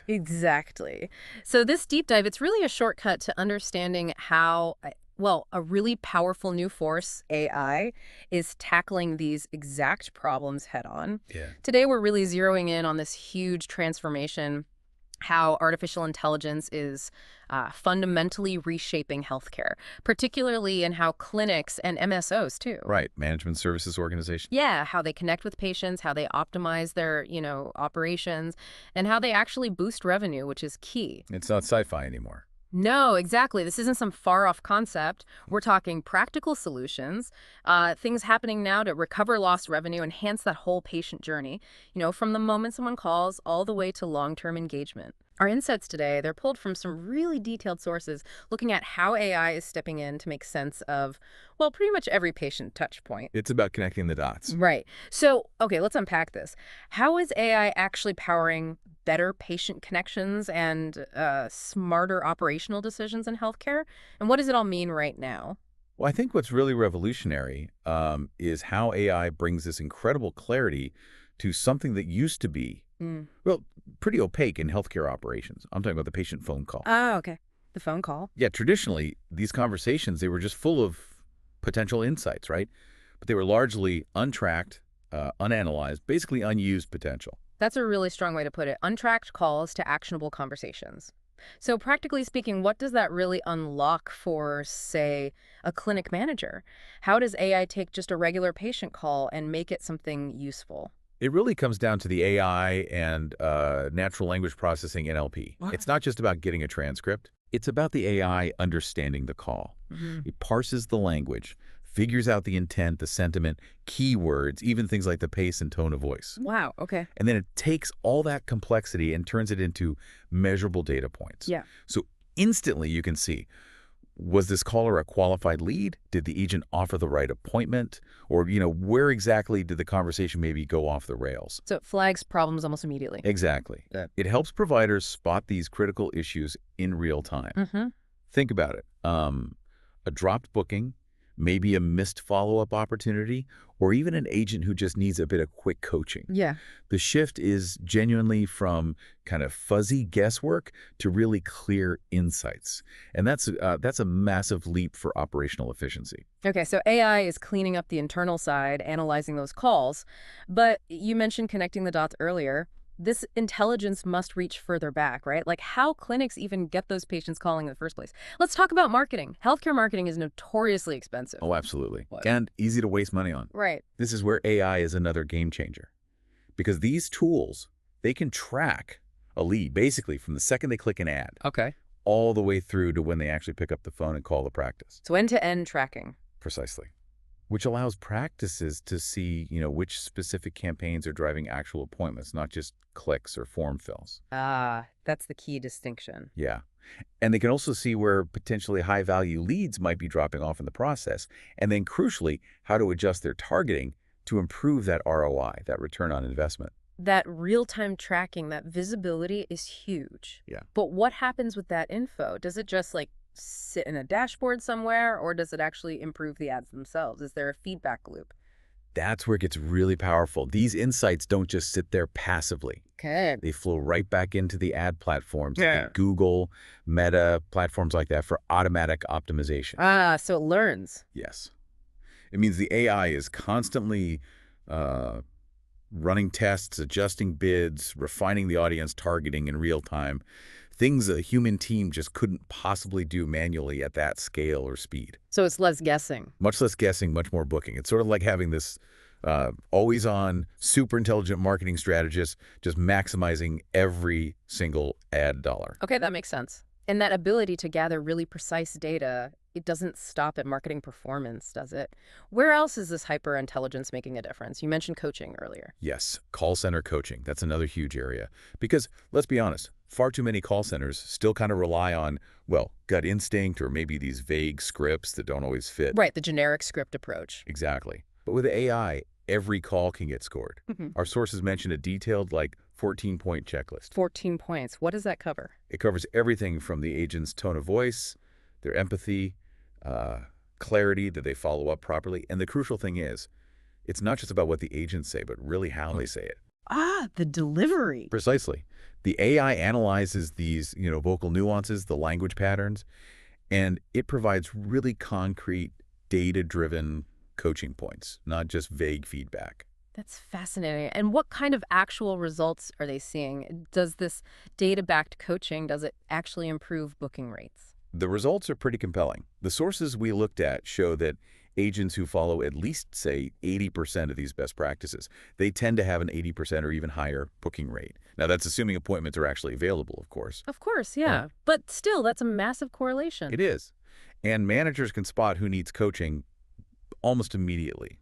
Exactly. So this deep dive, it's really a shortcut to understanding how, well, a really powerful new force, AI, is tackling these exact problems head on. Yeah. Today, we're really zeroing in on this huge transformation, how artificial intelligence is fundamentally reshaping healthcare, particularly in how clinics and MSOs too. Right. Management services organization. Yeah, how they connect with patients, how they optimize their, operations, and how they actually boost revenue, which is key. It's not sci-fi anymore. No, exactly. This isn't some far off concept. We're talking practical solutions, things happening now to recover lost revenue, enhance that whole patient journey, from the moment someone calls all the way to long term engagement. Our insights today, they're pulled from some really detailed sources looking at how AI is stepping in to make sense of, well, pretty much every patient touch point. It's about connecting the dots. Right. So, okay, let's unpack this. How is AI actually powering better patient connections and smarter operational decisions in healthcare? And what does it all mean right now? Well, I think what's really revolutionary is how AI brings this incredible clarity to something that used to be, Mm. well, pretty opaque in healthcare operations. I'm talking about the patient phone call. Oh, okay. The phone call. Yeah, traditionally, these conversations, they were just full of potential insights, right? But they were largely untracked, unanalyzed, basically unused potential. That's a really strong way to put it. Untracked calls to actionable conversations. So, practically speaking, what does that really unlock for, say, a clinic manager? How does AI take just a regular patient call and make it something useful? It really comes down to the AI and natural language processing NLP. What? It's not just about getting a transcript. It's about the AI understanding the call. Hmm. It parses the language, figures out the intent, the sentiment, keywords, even things like the pace and tone of voice. Wow, okay. And then it takes all that complexity and turns it into measurable data points. Yeah. So instantly you can see, was this caller a qualified lead? Did the agent offer the right appointment? Or, where exactly did the conversation maybe go off the rails? So it flags problems almost immediately. Exactly. Yeah. It helps providers spot these critical issues in real time. Mm-hmm. Think about it. A dropped booking, maybe a missed follow-up opportunity, or even an agent who just needs a bit of quick coaching. Yeah. The shift is genuinely from kind of fuzzy guesswork to really clear insights. And that's a massive leap for operational efficiency. Okay, so AI is cleaning up the internal side, analyzing those calls. But you mentioned connecting the dots earlier. This intelligence must reach further back, right? Like how clinics even get those patients calling in the first place. Let's talk about marketing. Healthcare marketing is notoriously expensive. Oh, absolutely. What? And easy to waste money on. Right. This is where AI is another game changer. Because these tools, they can track a lead basically from the second they click an ad Okay. all the way through to when they actually pick up the phone and call the practice. So end-to-end tracking. Precisely. Which allows practices to see, which specific campaigns are driving actual appointments, not just clicks or form fills. Ah, that's the key distinction. Yeah. And they can also see where potentially high-value leads might be dropping off in the process, and then crucially, how to adjust their targeting to improve that ROI, that return on investment. That real-time tracking, that visibility is huge. Yeah. But what happens with that info? Does it just like sit in a dashboard somewhere, or does it actually improve the ads themselves? Is there a feedback loop? That's where it gets really powerful. These insights don't just sit there passively. Okay. They flow right back into the ad platforms, Yeah. like Google, Meta, platforms like that for automatic optimization. Ah, so it learns. Yes. It means the AI is constantly uh, running tests, adjusting bids, refining the audience targeting in real time, things a human team just couldn't possibly do manually at that scale or speed. So it's less guessing. Much less guessing, much more booking. It's sort of like having this always-on, super intelligent marketing strategist just maximizing every single ad dollar. Okay, that makes sense. And that ability to gather really precise data, it doesn't stop at marketing performance, does it? Where else is this hyper intelligence making a difference? You mentioned coaching earlier. Yes, call center coaching. That's another huge area. Because, let's be honest, far too many call centers still kind of rely on, well, gut instinct or maybe these vague scripts that don't always fit. Right, the generic script approach. Exactly. But with AI, every call can get scored. Mhm. Our sources mention a detailed, 14-point checklist. 14 points. What does that cover? It covers everything from the agent's tone of voice, their empathy, clarity, that they follow up properly. And the crucial thing is, it's not just about what the agents say, but really how they say it. Ah, the delivery. Precisely. The AI analyzes these, vocal nuances, the language patterns, and it provides really concrete, data-driven coaching points, not just vague feedback. That's fascinating. And what kind of actual results are they seeing? Does this data-backed coaching, does it actually improve booking rates? The results are pretty compelling. The sources we looked at show that agents who follow at least, say, 80% of these best practices, they tend to have an 80% or even higher booking rate. Now, that's assuming appointments are actually available, of course. Of course, Yeah. yeah. But still, that's a massive correlation. It is. And managers can spot who needs coaching almost immediately,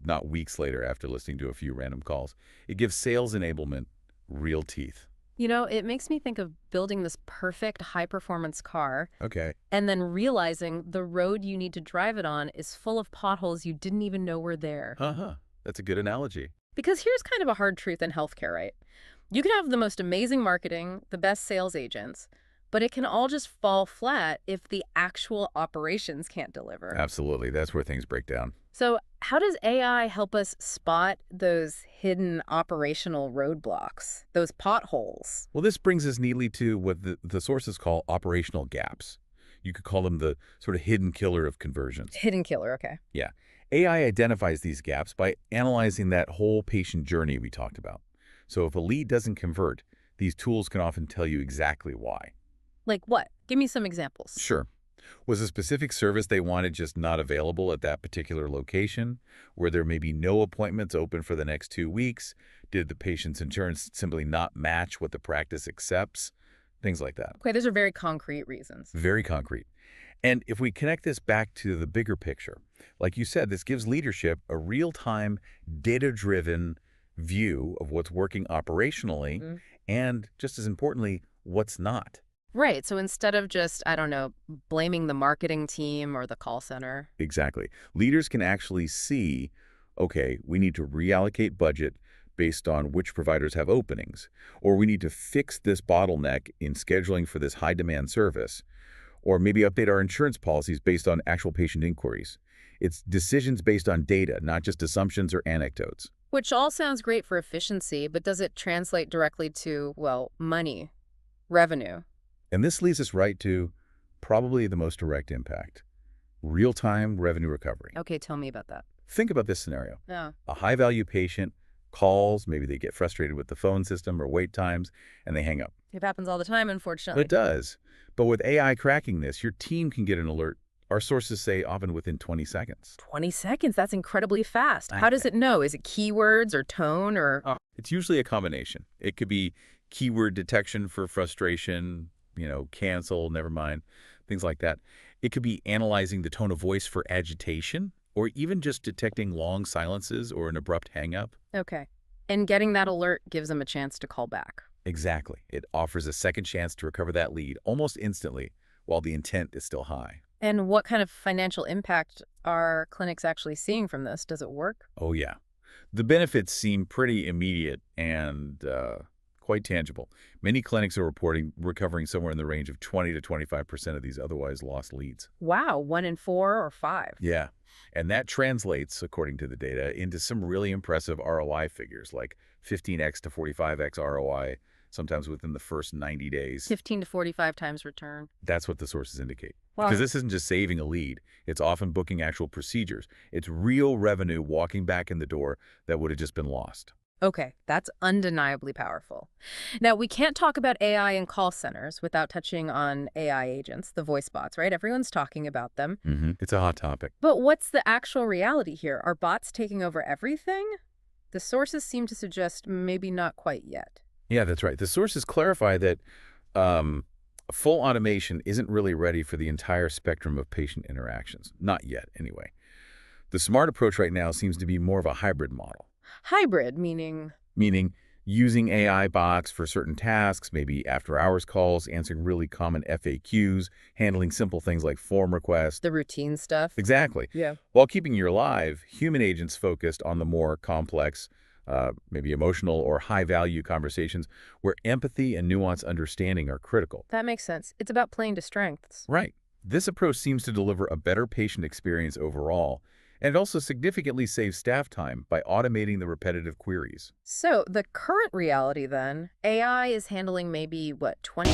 not weeks later after listening to a few random calls. It gives sales enablement real teeth. It makes me think of building this perfect high-performance car Okay. and then realizing the road you need to drive it on is full of potholes you didn't even know were there. Uh-huh. That's a good analogy. Because here's kind of a hard truth in healthcare, right? You can have the most amazing marketing, the best sales agents, but it can all just fall flat if the actual operations can't deliver. Absolutely. That's where things break down. So how does AI help us spot those hidden operational roadblocks, those potholes? Well, this brings us neatly to what the sources call operational gaps. You could call them the sort of hidden killer of conversions. Hidden killer, okay. Yeah. AI identifies these gaps by analyzing that whole patient journey we talked about. So if a lead doesn't convert, these tools can often tell you exactly why. Like what? Give me some examples. Sure. Was a specific service they wanted just not available at that particular location? Were there maybe no appointments open for the next 2 weeks? Did the patient's insurance simply not match what the practice accepts? Things like that. Okay, those are very concrete reasons. Very concrete. And if we connect this back to the bigger picture, like you said, this gives leadership a real-time, data-driven view of what's working operationally Mhm. and, just as importantly, what's not. Right, so instead of just, I don't know, blaming the marketing team or the call center. Exactly. Leaders can actually see, okay, we need to reallocate budget based on which providers have openings, or we need to fix this bottleneck in scheduling for this high-demand service, or maybe update our insurance policies based on actual patient inquiries. It's decisions based on data, not just assumptions or anecdotes. Which all sounds great for efficiency, but does it translate directly to, well, money, revenue? And this leads us right to probably the most direct impact, real-time revenue recovery. Okay, tell me about that. Think about this scenario. Yeah. A high-value patient calls, maybe they get frustrated with the phone system or wait times, and they hang up. It happens all the time, unfortunately. It does. But with AI cracking this, your team can get an alert, our sources say often within 20 seconds. 20 seconds, that's incredibly fast. I How does it know? Is it keywords or tone or... It's usually a combination. It could be keyword detection for frustration, cancel, never mind, things like that. It could be analyzing the tone of voice for agitation, or even just detecting long silences or an abrupt hang-up. Okay. And getting that alert gives them a chance to call back. Exactly. It offers a second chance to recover that lead almost instantly while the intent is still high. And what kind of financial impact are clinics actually seeing from this? Does it work? Oh, yeah. The benefits seem pretty immediate and quite tangible. Many clinics are reporting recovering somewhere in the range of 20 to 25% of these otherwise lost leads. Wow, 1 in 4 or 5. Yeah. And that translates, according to the data, into some really impressive ROI figures, like 15x to 45x ROI, sometimes within the first 90 days. 15 to 45 times return. That's what the sources indicate. Wow. Because this isn't just saving a lead. It's often booking actual procedures. It's real revenue walking back in the door that would have just been lost. Okay, that's undeniably powerful. Now, we can't talk about AI in call centers without touching on AI agents, the voice bots, right? Everyone's talking about them. It's a hot topic. But what's the actual reality here? Are bots taking over everything? The sources seem to suggest maybe not quite yet. Yeah, that's right. The sources clarify that full automation isn't really ready for the entire spectrum of patient interactions. Not yet, anyway. The smart approach right now seems to be more of a hybrid model. Hybrid, meaning? Meaning using AI bots for certain tasks, maybe after-hours calls, answering really common FAQs, handling simple things like form requests. The routine stuff? Exactly. Yeah. While keeping you alive, human agents focused on the more complex, maybe emotional or high-value conversations where empathy and nuanced understanding are critical. That makes sense. It's about playing to strengths. Right. This approach seems to deliver a better patient experience overall, And it also significantly saves staff time by automating the repetitive queries. So the current reality then, AI is handling maybe, what, 20